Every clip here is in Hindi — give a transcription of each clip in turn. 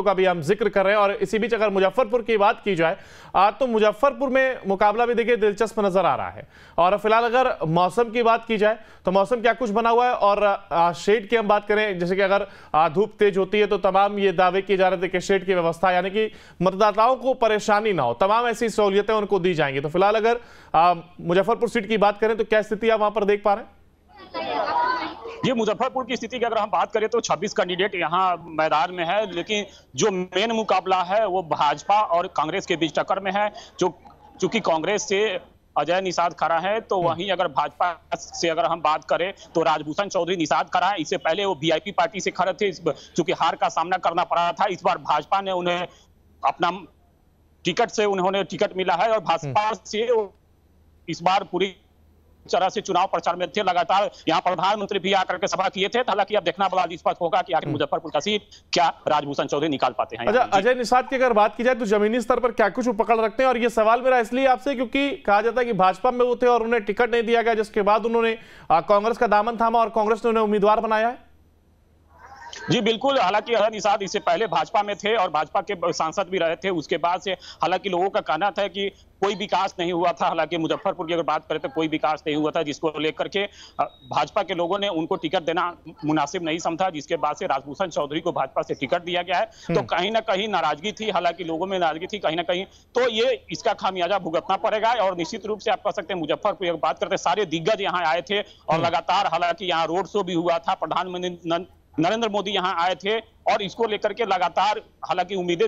का भी हम जिक्र कर रहे हैं। और इसी बीच अगर मुजफ्फरपुर की बात की जाए तो मुजफ्फरपुर में मुकाबला भी देखिए दिलचस्प नजर आ रहा है। और फिलहाल अगर मौसम की बात की जाए तो मौसम क्या कुछ बना हुआ है, और शेड की हम बात करें, जैसे कि अगर धूप तेज होती है तो तमाम ये दावे किए जा रहे थे कि शेड की व्यवस्था, यानी कि मतदाताओं को परेशानी ना हो, तमाम ऐसी सहूलियतें उनको दी जाएंगी। तो फिलहाल अगर मुजफ्फरपुर सीट की बात करें तो क्या स्थिति आप वहां पर देख पा रहे हैं? ये मुजफ्फरपुर की स्थिति की अगर हम बात करें तो 26 कैंडिडेट यहाँ मैदान में है, लेकिन जो मेन मुकाबला है वो भाजपा और कांग्रेस के बीच टक्कर में है। चूंकि कांग्रेस से अजय निषाद खड़ा है, तो वहीं अगर भाजपा से अगर हम बात करें तो राजभूषण चौधरी निषाद खड़ा है। इससे पहले वो वीआईपी पार्टी से खड़े थे, चूंकि हार का सामना करना पड़ा था। इस बार भाजपा ने उन्हें अपना उन्होंने टिकट मिला है, और भाजपा से इस बार पूरी तरह से चुनाव प्रचार में थे। लगातार यहाँ प्रधानमंत्री भी आकर के सभा किए थे। हालांकि अब देखना बड़ा दिलचस्प होगा कि आखिर मुजफ्फरपुर का सीट क्या राजभूषण चौधरी निकाल पाते हैं। अच्छा, अजय निषाद की अगर बात की जाए तो जमीनी स्तर पर क्या कुछ पकड़ रखते हैं? और ये सवाल मेरा इसलिए आपसे क्योंकि कहा जाता है कि भाजपा में वो थे और उन्हें टिकट नहीं दिया गया, जिसके बाद उन्होंने कांग्रेस का दामन थामा और कांग्रेस ने उन्हें उम्मीदवार बनाया है। जी बिल्कुल, हालांकि अजय निषाद इससे पहले भाजपा में थे और भाजपा के सांसद भी रहे थे। उसके बाद से हालांकि लोगों का कहना था कि कोई विकास नहीं हुआ था। हालांकि मुजफ्फरपुर की अगर बात करें तो कोई विकास नहीं हुआ था, जिसको लेकर के भाजपा के लोगों ने उनको टिकट देना मुनासिब नहीं समझा, जिसके बाद से राजभूषण चौधरी को भाजपा से टिकट दिया गया है। तो कहीं ना कहीं नाराजगी थी, हालांकि लोगों में नाराजगी थी कहीं ना कहीं, तो ये इसका खामियाजा भुगतना पड़ेगा। और निश्चित रूप से आप कह सकते हैं मुजफ्फरपुर की बात करते सारे दिग्गज यहाँ आए थे और लगातार, हालांकि यहाँ रोड शो भी हुआ था, प्रधानमंत्री नरेंद्र मोदी यहाँ आए थे, और इसको लेकर के लगातार हालांकि उम्मीदें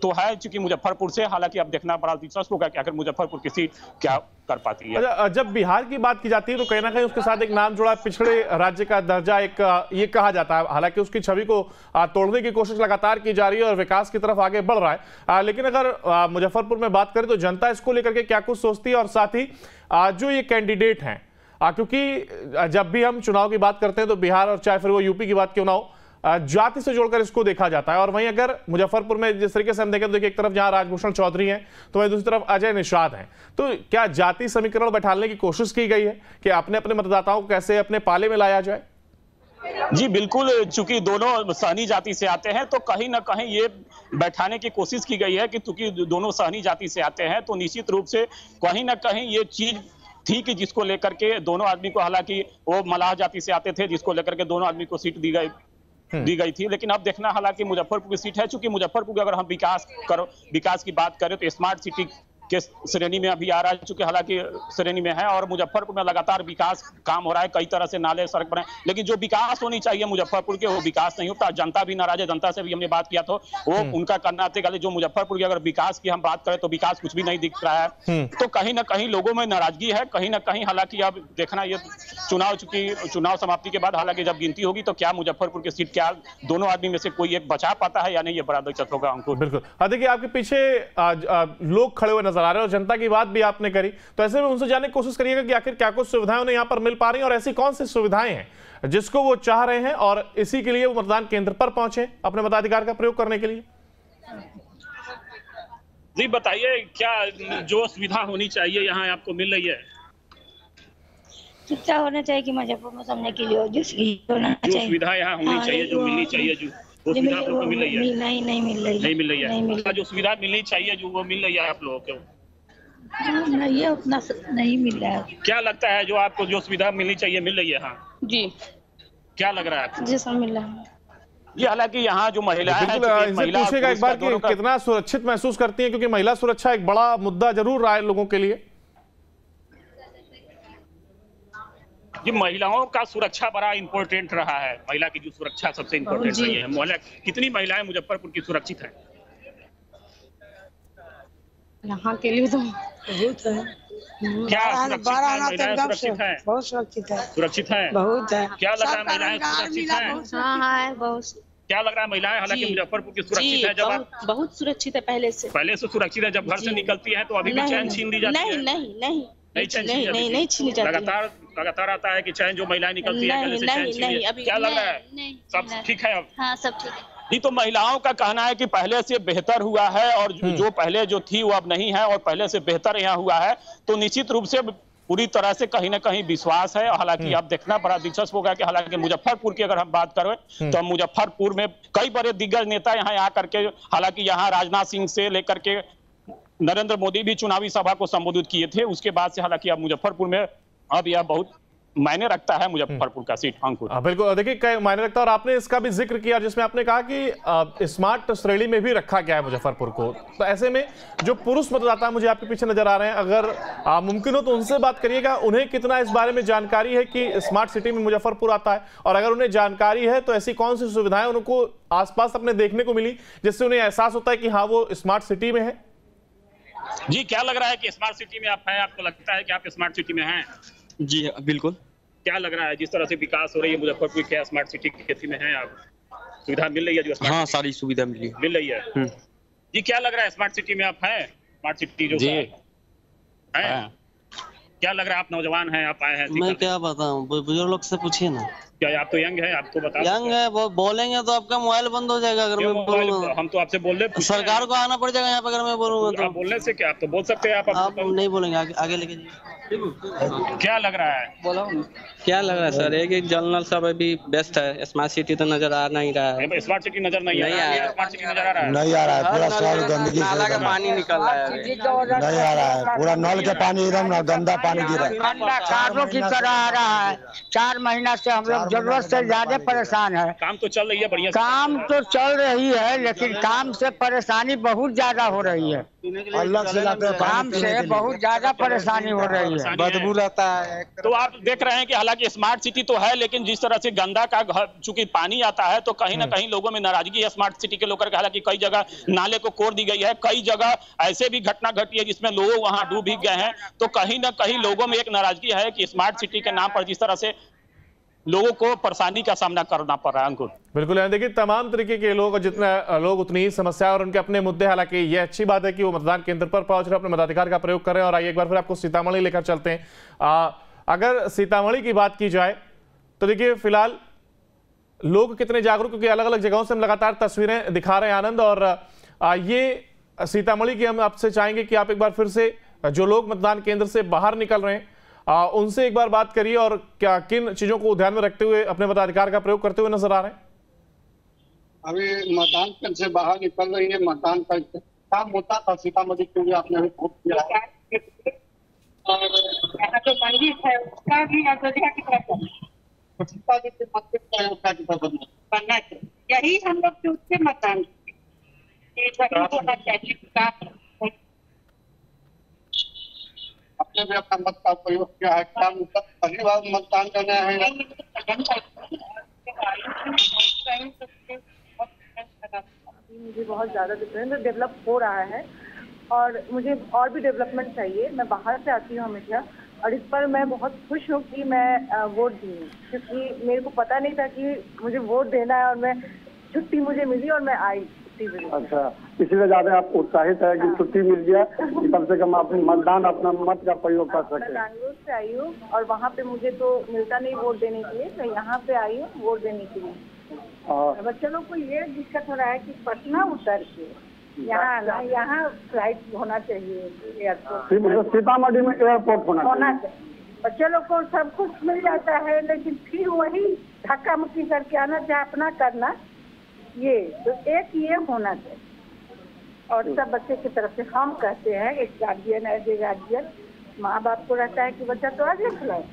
तो है चूंकि मुजफ्फरपुर से। हालांकि अब देखना बड़ा दिलचस्प होगा कि आखिर मुजफ्फरपुर की सीट क्या कर पाती है। जब बिहार की बात की जाती है तो कहीं ना कहीं उसके साथ एक नाम जुड़ा, पिछड़े राज्य का दर्जा एक ये कहा जाता है। हालांकि उसकी छवि को तोड़ने की कोशिश लगातार की जा रही है और विकास की तरफ आगे बढ़ रहा है। लेकिन अगर मुजफ्फरपुर में बात करें तो जनता इसको लेकर के क्या कुछ सोचती है, और साथ ही जो ये कैंडिडेट हैं, क्योंकि जब भी हम चुनाव की बात करते हैं तो बिहार और चाहे फिर वो यूपी की बात क्यों ना हो, जाति से जोड़कर इसको देखा जाता है। और वहीं अगर मुजफ्फरपुर में जिस तरीके से हम देखें तो देखिए एक तरफ जहां राजभूषण चौधरी हैं तो वहीं दूसरी तरफ अजय निषाद हैं, तो क्या जाति समीकरण बैठाने की कोशिश की गई है कि अपने अपने मतदाताओं को कैसे अपने पाले में लाया जाए? जी बिल्कुल, चूंकि दोनों सहनी जाति से आते हैं तो कहीं ना कहीं ये बैठाने की कोशिश की गई है कि चूंकि दोनों सहनी जाति से आते हैं तो निश्चित रूप से कहीं ना कहीं ये चीज थी कि जिसको लेकर के दोनों आदमी को, हालांकि वो मलाह जाति से आते थे, जिसको लेकर के दोनों आदमी को सीट दी गई थी। लेकिन अब देखना, हालांकि मुजफ्फरपुर की सीट है, चूंकि मुजफ्फरपुर की अगर हम विकास की बात करें तो स्मार्ट सिटी के श्रेणी में अभी आ रहा है, चूंकि हालांकि श्रेणी में है, और मुजफ्फरपुर में लगातार विकास काम हो रहा है, कई तरह से नाले सड़क बने, लेकिन जो विकास होनी चाहिए मुजफ्फरपुर के वो विकास नहीं होता। जनता भी नाराज है, जनता से भी हमने बात किया तो वो उनका कहना था कि जो मुजफ्फरपुर की अगर विकास की हम बात करें तो विकास कुछ भी नहीं दिख रहा है। तो कहीं ना कहीं लोगों में नाराजगी है, कहीं ना कहीं। हालांकि अब देखना ये चुनाव समाप्ति के बाद हालांकि जब गिनती होगी तो क्या मुजफ्फरपुर की सीट क्या दोनों आदमी में से कोई एक बचा पाता है या नहीं, ये बड़ा दिलचस्प होगा हमको। बिल्कुल। देखिए आपके पीछे लोग खड़े हुए नजर आ रहे हैं और जनता की बात भी आपने करी, तो ऐसे में उनसे जानने की कोशिश करिएगा कि आखिर क्या कुछ सुविधाएं उन्हें यहाँ पर मिल पा रही हैं और ऐसी कौन सी सुविधाएं हैं जिसको वो चाह रहे हैं और इसी के लिए वो मतदान केंद्र पर पहुंचे अपने मताधिकार का प्रयोग करने के लिए। जी बताइए, क्या जो सुविधा होनी चाहिए यहाँ आपको मिल रही है? शिक्षा होना चाहिए कि मुजफ्फरपुर में समझने के लिए जो सुविधा यहाँ होनी चाहिए, जो मिलनी चाहिए, जो वो सुविधा आपको मिल रही है? नहीं मिल रही है। जो सुविधा मिलनी चाहिए जो वो मिल रही है आप लोगों को? नहीं, उतना नहीं मिल रहा है। क्या लगता है जो आपको जो सुविधा मिलनी चाहिए मिल रही है? हाँ जी, क्या लग रहा है आपको? जी सब मिल रहा है। ये हालांकि यहाँ जो महिलाएं हैं, पूछेगा एक बार कि कितना सुरक्षित महसूस करती हैं, क्योंकि महिला सुरक्षा एक बड़ा मुद्दा जरूर रहा है लोगों के लिए। ये महिलाओं का सुरक्षा बड़ा इंपॉर्टेंट रहा है, महिला की जो सुरक्षा सबसे इंपॉर्टेंट रही है। महिला कितनी महिलाएं मुजफ्फरपुर की सुरक्षित हैं? यहाँ के लिए तो बहुत है। क्या सुरक्षित है? बहुत सुरक्षित है। सुरक्षित है, बहुत है। क्या लग रहा है महिलाएं सुरक्षित हैं? हाँ बहुत। क्या लग रहा है महिलाएं हालांकि मुजफ्फरपुर की सुरक्षित है? जब बहुत सुरक्षित है, पहले से सुरक्षित है। जब घर से निकलती है तो अभी भी चैन छीन ली जाती है? नहीं छीनी जाती। लगातार आता है कि चैन जो महिलाएं निकलती है क्या लग रहा है सब ठीक है अब? हाँ सब ठीक है। जी, तो महिलाओं का कहना है कि पहले से बेहतर हुआ है और जो पहले जो थी वो अब नहीं है और पहले से बेहतर यहाँ हुआ है। तो निश्चित रूप से पूरी तरह से कहीं ना कहीं विश्वास है। हालांकि अब देखना बड़ा दिलचस्प होगा कि हालांकि मुजफ्फरपुर की अगर हम बात करें तो मुजफ्फरपुर में कई बड़े दिग्गज नेता यहाँ आकर के, हालांकि यहाँ राजनाथ सिंह से लेकर के नरेंद्र मोदी भी चुनावी सभा को संबोधित किए थे। उसके बाद से हालांकि अब मुजफ्फरपुर में अब यह बहुत मायने रखता है मुजफ्फरपुर का सीट। अंकुर बिल्कुल, देखिए कई मायने रखता है और आपने इसका भी जिक्र किया जिसमें आपने कहा कि स्मार्ट श्रेणी में भी रखा गया है मुजफ्फरपुर को। तो ऐसे में जो पुरुष मतदाता मुझे आपके पीछे नजर आ रहे हैं, अगर मुमकिन हो तो उनसे बात करिएगा, उन्हें कितना इस बारे में जानकारी है कि स्मार्ट सिटी में मुजफ्फरपुर आता है, और अगर उन्हें जानकारी है तो ऐसी कौन सी सुविधाएं उनको आसपास अपने देखने को मिली जिससे उन्हें एहसास होता है कि हाँ वो स्मार्ट सिटी में है। जी, क्या लग रहा है कि स्मार्ट सिटी में आप हैं? आपको लगता है कि आप स्मार्ट सिटी में हैं? जी बिल्कुल। क्या लग रहा है जिस तरह से विकास हो रही है मुजफ्फरपुर, क्या स्मार्ट सिटी की खेती में है आप? सुविधा मिल रही है जो स्मार्ट? हाँ, सारी सुविधा मिल रही है। जी, क्या लग रहा है स्मार्ट सिटी में आप हैं? स्मार्ट सिटी जो जी है क्या लग रहा है? आप नौजवान हैं, आप आए हैं? मैं क्या बताऊं, बुजुर्ग लोग से पूछिए ना। क्या आप तो यंग है, आपको बता यंग है, वो बोलेंगे तो आपका मोबाइल बंद हो जाएगा अगर मैं बोलूंगा। हम तो आपसे बोल रहे, सरकार को आना पड़ जाएगा यहाँ पे अगर मैं बोलूंगा तो। आप बोलने से क्या, आप तो बोल सकते हैं। आप नहीं बोलेंगे, आगे लेके जाइए। क्या लग रहा है? बोलो क्या लग रहा है सर? एक जनरल सब अभी बेस्ट है, स्मार्ट सिटी तो नजर आ नहीं रहा है। स्मार्ट सिटी नजर नहीं आ रहा है। स्मार्ट सिटी नजर आ रहा है? नहीं आ रहा है, पूरा शहर गंदगी, नाला का पानी निकल रहा है, नहीं आ रहा है, पूरा नल के पानी एकदम गंदा पानी गिर रहा है, कारों की तरह आ रहा है। 4 महीना से हम लोग जरूरत से ज्यादा परेशान है। काम तो चल रही है बढ़िया, काम तो चल रही है लेकिन काम से परेशानी बहुत ज्यादा हो रही है। अलग से काम से बहुत ज्यादा परेशानी हो रही है, बदबू रहता है। तो आप देख रहे हैं कि हालांकि स्मार्ट सिटी तो है लेकिन जिस तरह से गंदा का चूंकि पानी आता है तो कहीं ना कहीं लोगों में नाराजगी है स्मार्ट सिटी के लेकर के। हालांकि कई जगह नाले को कोड़ दी गई है, कई जगह ऐसे भी घटना घटी है जिसमें लोग वहां डूब भी गए हैं। तो कहीं ना कहीं लोगों में एक नाराजगी है कि स्मार्ट सिटी के नाम पर जिस तरह से लोगों को परेशानी का सामना करना पड़ रहा है। अंकुर बिल्कुल, देखिए तमाम तरीके के लोग, जितने लोग उतनी ही समस्या और उनके अपने मुद्दे। हालांकि ये अच्छी बात है कि वो मतदान केंद्र पर पहुंच रहे, अपने मताधिकार का प्रयोग कर रहे हैं। और आइए एक बार फिर आपको सीतामढ़ी लेकर चलते हैं। अगर सीतामढ़ी की बात की जाए तो देखिए फिलहाल लोग कितने जागरूक, क्योंकि अलग अलग जगहों से हम लगातार तस्वीरें दिखा रहे हैं आनंद। और ये सीतामढ़ी की हम आपसे चाहेंगे कि आप एक बार फिर से जो लोग मतदान केंद्र से बाहर निकल रहे हैं उनसे एक बार बात करिए और क्या किन चीजों को ध्यान में रखते हुए अपने मताधिकार का प्रयोग करते हुए नजर आ रहे हैं। अभी मतदान केंद्र से बाहर निकल रही है, मतदान का काम होता था सीतामढ़ी के लिए, आपने अभी खूब किया है। और जो मंदिर है उसका भी अयोध्या की तरफ बनना चाहिए। यही हम लोग चूज के मतदान होना चाहिए। आपने भी अपना मत का प्रयोग किया है, क्या पहली बार मतदान करना है? मुझे बहुत ज़्यादा डिफरेंस डेवलप हो रहा है और मुझे और भी डेवलपमेंट चाहिए। मैं बाहर से आती हूँ हमेशा और इस पर मैं बहुत खुश हूँ कि मैं वोट दी हूँ, क्योंकि मेरे को पता नहीं था कि मुझे वोट देना है और मैं छुट्टी मुझे मिली और मैं आई। अच्छा, इसलिए ज्यादा आप उत्साहित है कि छुट्टी मिल गया कि कम से कम आप मतदान अपना मत का प्रयोग कर सके। मैं बैंगलोर से आई हूँ और वहाँ पे मुझे तो मिलता नहीं वोट देने के लिए, मैं यहाँ पे आई हूँ वोट देने के लिए। बच्चों लोग को ये दिक्कत हो रहा है कि पटना उतर के यहाँ आना, यहाँ फ्लाइट होना चाहिए एयरपोर्ट, सीतामढ़ी में एयरपोर्ट होना चाहिए। बच्चे लोग को सब कुछ मिल जाता है लेकिन फिर वही धक्का मुक्की करके आना चाहे अपना करना, ये तो एक ये होना चाहिए। और सब बच्चे की तरफ से हम कहते हैं, एक गार्जियन एज ए गार्जियन माँ बाप को रहता है कि बच्चा तो आगे खिलाए,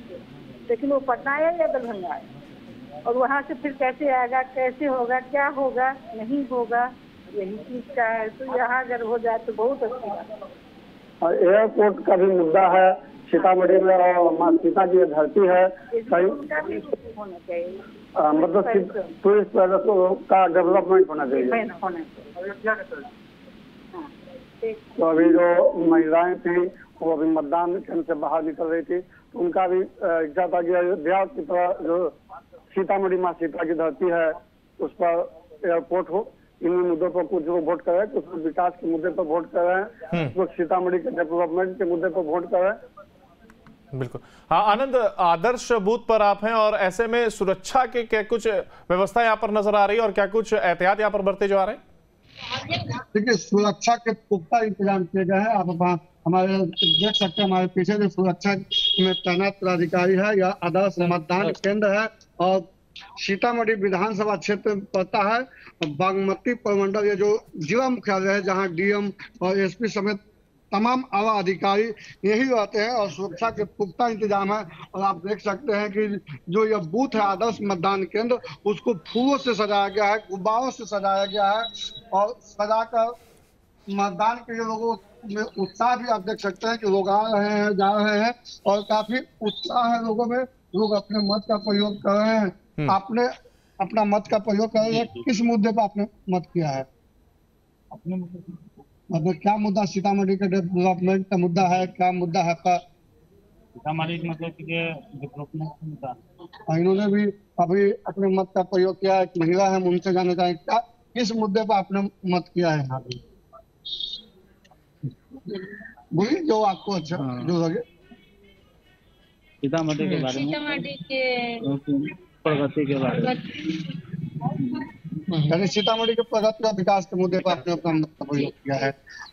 लेकिन वो पटना आया या दरभंगा आया और वहाँ से फिर कैसे आएगा, कैसे होगा, क्या होगा, नहीं होगा, यही चीज का है। तो यहाँ अगर हो जाए तो बहुत अच्छी बात है। एयरपोर्ट का भी मुद्दा है सीतामढ़ी में और माँ सीता की धरती है, उनका भी होना चाहिए, मतलब टूरिस्ट पैलेस का डेवलपमेंट होना चाहिए। तो अभी जो महिलाएं थी वो अभी मतदान केंद्र से बाहर निकल रही थी, तो उनका भी इच्छा था कि अयोध्या की तरह जो सीतामढ़ी माँ सीता की धरती है उस पर एयरपोर्ट हो। इन मुद्दों पर कुछ लोग वोट कर रहे हैं, कुछ लोग विकास के मुद्दे पर वोट कर रहे हैं, कुछ सीतामढ़ी के डेवलपमेंट के मुद्दे पर वोट कर रहे हैं। बिल्कुल। हाँ आनंद, आदर्श बूथ पर आप हैं और ऐसे में सुरक्षा के क्या कुछ व्यवस्था यहाँ पर नजर आ रही है और क्या कुछ एहतियात यहाँ पर बरते जा रहे हैं? देखिए, सुरक्षा के पुख्ता इंतजाम किए गए हैं। आप हमारे देख सकते हैं, हमारे पीछे जो सुरक्षा में तैनात पदाधिकारी है। यह आदर्श मतदान केंद्र है और सीतामढ़ी विधानसभा क्षेत्र में पड़ता है। बागमती प्रमंडल ये जो जिला मुख्यालय है, जहाँ डीएम और एसपी समेत तमाम आला अधिकारी यही रहते हैं और सुरक्षा के पुख्ता इंतजाम है। और आप देख सकते हैं कि जो यह बूथ है आदर्श मतदान केंद्र, उसको फूलों से सजाया गया है, गुब्बारों से सजाया गया है और सजाकर मतदान के लिए लोगों में उत्साह भी आप देख सकते हैं कि लोग आ रहे हैं, जा रहे हैं और काफी उत्साह है लोगों में। लोग अपने मत का प्रयोग कर रहे हैं। आपने अपना मत का प्रयोग कर रहे हैं, किस मुद्दे पर आपने मत किया है? अपने मतलब क्या मुद्दा सीतामढ़ी के डेवलपमेंट का मुद्दा है? क्या मुद्दा है आपका? सीतामढ़ी मतलब डेवलपमेंट का मुद्दा। इन्होंने भी अभी अपने मत का प्रयोग किया है। एक महिला है, उनसे जानना चाहेंगे क्या किस मुद्दे पर आपने मत किया है यहाँ पे? वही जो आपको अच्छा जो लगे सीतामढ़ी के बारे में, सीतामढ़ी के प्रगति के बारे में, यानी सीतामढ़ी के प्रगति और विकास के मुद्दे पर आपने अपना मत का प्रयोग किया है।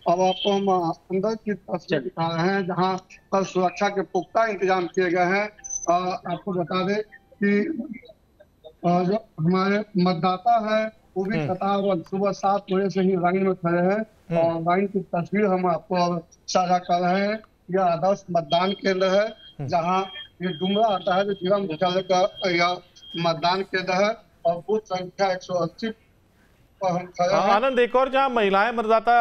अब आपको हम अंदर की तस्वीर दिखा रहे हैं जहाँ पर सुरक्षा के पुख्ता इंतजाम किए गए हैं। आपको बता दें कि जो हमारे मतदाता है वो भी कतार सुबह 7 बजे से ही लाइन में खड़े हैं और लाइन की तस्वीर हम आपको साझा कर रहे हैं। यह आदर्श मतदान केंद्र है जहाँ ये डुमरा आता है, जो जिला मुख्यालय का यह मतदान केंद्र है और बूथ संख्या 180 पर हम खड़े हैं। आनंद, एक और जहाँ महिलाएं मतदाता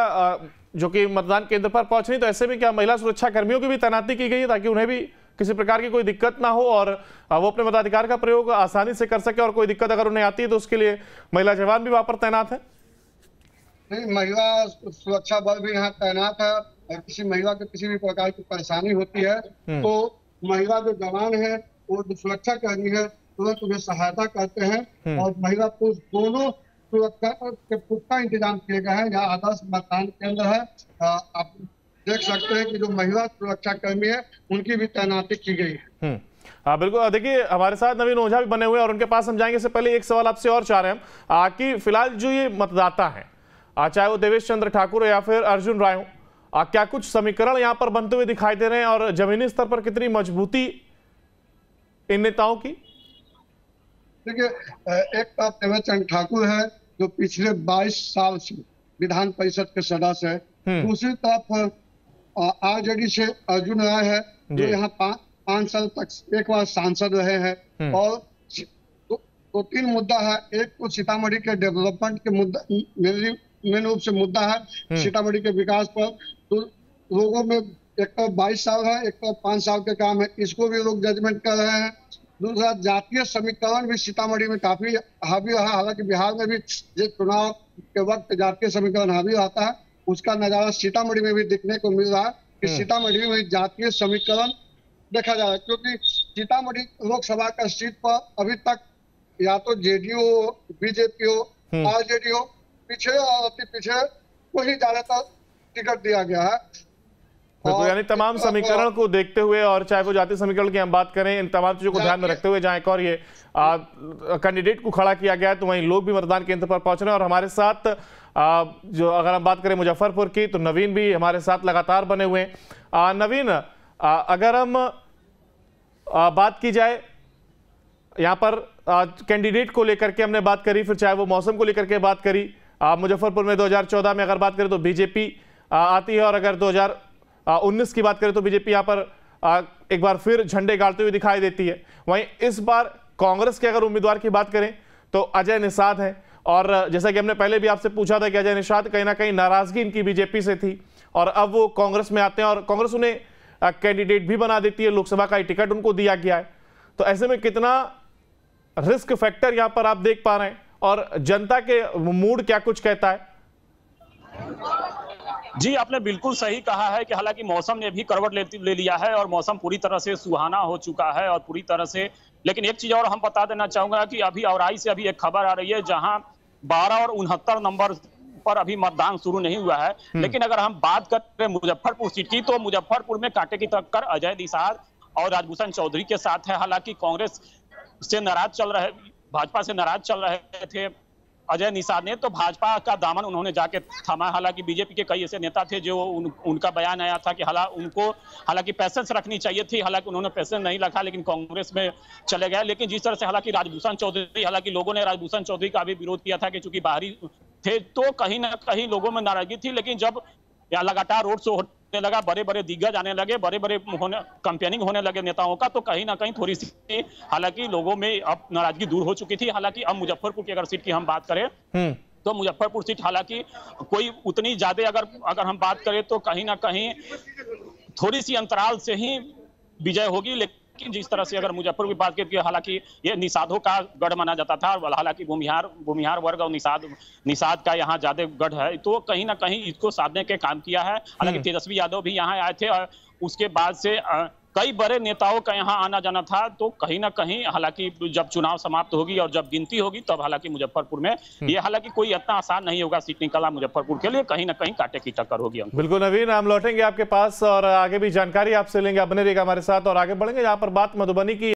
जो कि मतदान केंद्र पर पहुंच रही, तो ऐसे में क्या महिला सुरक्षा कर्मियों की भी तैनाती की गई है ताकि उन्हें भी किसी प्रकार की कोई दिक्कत ना हो और वो अपने मताधिकार का प्रयोग आसानी से कर सके और कोई दिक्कत अगर उन्हें आती है तो उसके लिए महिला जवान भी वहां पर तैनात है? नहीं, महिला सुरक्षा बल भी यहाँ तैनात है और किसी महिला को किसी भी प्रकार की परेशानी होती है तो महिला जो जवान है वो जो सुरक्षा कर्मी है तुरंत उन्हें सहायता करते हैं और महिला पुरुष दोनों सुरक्षा के पुख्ता इंतजाम किए गए हैं। यहाँ आदर्श मतदान केंद्र है। आप देख सकते हैं कि जो महिला सुरक्षा कर्मी है उनकी भी तैनाती की गई है। हाँ बिल्कुल, देखिए हमारे साथ नवीन ओझा भी बने हुए हैं और उनके पास हम जाएंगे। इससे पहले एक सवाल आपसे और चाह रहे हैं कि फिलहाल जो ये मतदाता हैं, चाहे वो देवेश चंद्र ठाकुर या फिर अर्जुन राय हो, क्या कुछ समीकरण यहाँ पर बनते हुए दिखाई दे रहे हैं और जमीनी स्तर पर कितनी मजबूती इन नेताओं की? देखिए, एक तरफ देवेश चंद्र ठाकुर है जो पिछले 22 साल से विधान परिषद के सदस्य है। दूसरी तरफ आरजेडी से अर्जुन राय है जो यहाँ 5 साल तक एक बार सांसद रहे हैं और 2-3 मुद्दा है। एक तो सीतामढ़ी के डेवलपमेंट के मुद्दा मेन रूप से मुद्दा है, सीतामढ़ी के विकास पर। तो लोगों में एक तो 22 साल है, एक तो 5 साल के काम है, इसको भी लोग जजमेंट कर रहे हैं। दूसरा, जातीय समीकरण भी सीतामढ़ी में काफी हावी रहा। हालांकि बिहार में भी ये चुनाव के वक्त जातीय समीकरण हावी रहता है, उसका नजारा सीतामढ़ी में भी देखने को मिल रहा है कि सीतामढ़ी में जातीय समीकरण देखा जा रहा है। क्योंकि सीतामढ़ी लोकसभा का सीट पर अभी तक या तो जेडीयू हो, बीजेपी हो, आरजेडी हो, पिछड़े और अति पिछड़े को ही ज्यादातर टिकट दिया गया है। बिल्कुल, यानी तमाम समीकरण को देखते हुए और चाहे वो जातीय समीकरण की हम बात करें, इन तमाम चीजों को ध्यान में रखते हुए जहां एक और ये कैंडिडेट को खड़ा किया गया है तो वहीं लोग भी मतदान केंद्र पर पहुंच रहे हैं। और हमारे साथ जो अगर हम बात करें मुजफ्फरपुर की तो नवीन भी हमारे साथ लगातार बने हुए हैं। नवीन, अगर हम बात की जाए यहाँ पर कैंडिडेट को लेकर के हमने बात करी, फिर चाहे वो मौसम को लेकर के बात करी। मुजफ्फरपुर में 2014 में अगर बात करें तो बीजेपी आती है और अगर 2019 की बात करें तो बीजेपी यहाँ पर एक बार फिर झंडे गाड़ते हुए दिखाई देती है। वहीं इस बार कांग्रेस के अगर उम्मीदवार की बात करें तो अजय निषाद हैं और जैसा कि हमने पहले भी आपसे पूछा था कि अजय निषाद कहीं ना कहीं नाराजगी इनकी बीजेपी से थी और अब वो कांग्रेस में आते हैं और कांग्रेस उन्हें कैंडिडेट भी बना देती है, लोकसभा का टिकट उनको दिया गया है। तो ऐसे में कितना रिस्क फैक्टर यहां पर आप देख पा रहे हैं और जनता के मूड क्या कुछ कहता है? जी, आपने बिल्कुल सही कहा है कि हालांकि मौसम ने भी करवट ले लिया है और मौसम पूरी तरह से सुहाना हो चुका है और पूरी तरह से। लेकिन एक चीज और हम बता देना चाहूंगा कि अभी औराई से अभी एक खबर आ रही है जहां 12 और 69 नंबर पर अभी मतदान शुरू नहीं हुआ है। लेकिन अगर हम बात करें मुजफ्फरपुर सीट की तो मुजफ्फरपुर में कांटे की टक्कर अजय निषाद और राजभूषण चौधरी के साथ है। हालांकि कांग्रेस से नाराज चल रहे, भाजपा से नाराज चल रहे थे अजय निषाद ने, तो भाजपा का दामन उन्होंने जाके थामा। हालांकि बीजेपी के कई ऐसे नेता थे जो उनका बयान आया था कि हालांकि पैसेंस रखनी चाहिए थी, हालांकि उन्होंने पैसेंस नहीं रखा, लेकिन कांग्रेस में चले गए। लेकिन जिस तरह से हालांकि राजभूषण चौधरी, हालांकि लोगों ने राजभूषण चौधरी का भी विरोध किया था कि चूंकि बाहरी थे तो कहीं ना कहीं लोगों में नाराजगी थी, लेकिन जब लगातार रोड शो होने लगा, बड़े बड़े दिग्गज आने लगे, बड़े बड़े कैंपेनिंग होने लगे नेताओं का, तो कहीं ना कहीं थोड़ी सी हालांकि लोगों में अब नाराजगी दूर हो चुकी थी। हालांकि अब मुजफ्फरपुर की अगर सीट की हम बात करें तो मुजफ्फरपुर सीट हालांकि कोई उतनी ज्यादा अगर हम बात करें तो कहीं ना कहीं थोड़ी सी अंतराल से ही विजय होगी। लेकिन जिस तरह से अगर मुजफ्फरपुर की बात की, हालांकि ये निषादों का गढ़ माना जाता था, हालांकि भूमिहार वर्ग और निषाद का यहाँ ज्यादा गढ़ है, तो कहीं ना कहीं इसको साधने के काम किया है। हालांकि तेजस्वी यादव भी यहाँ आए थे और उसके बाद से कई बड़े नेताओं का यहाँ आना जाना था, तो कहीं ना कहीं हालांकि जब चुनाव समाप्त होगी और जब गिनती होगी तब हालांकि मुजफ्फरपुर में ये हालांकि कोई इतना आसान नहीं होगा सीट निकालना मुजफ्फरपुर के लिए, कहीं ना कहीं कांटे की टक्कर होगी। बिल्कुल नवीन, हम लौटेंगे आपके पास और आगे भी जानकारी आपसे लेंगे। आप बने रहिएगा हमारे साथ और आगे बढ़ेंगे। यहाँ पर बात मधुबनी की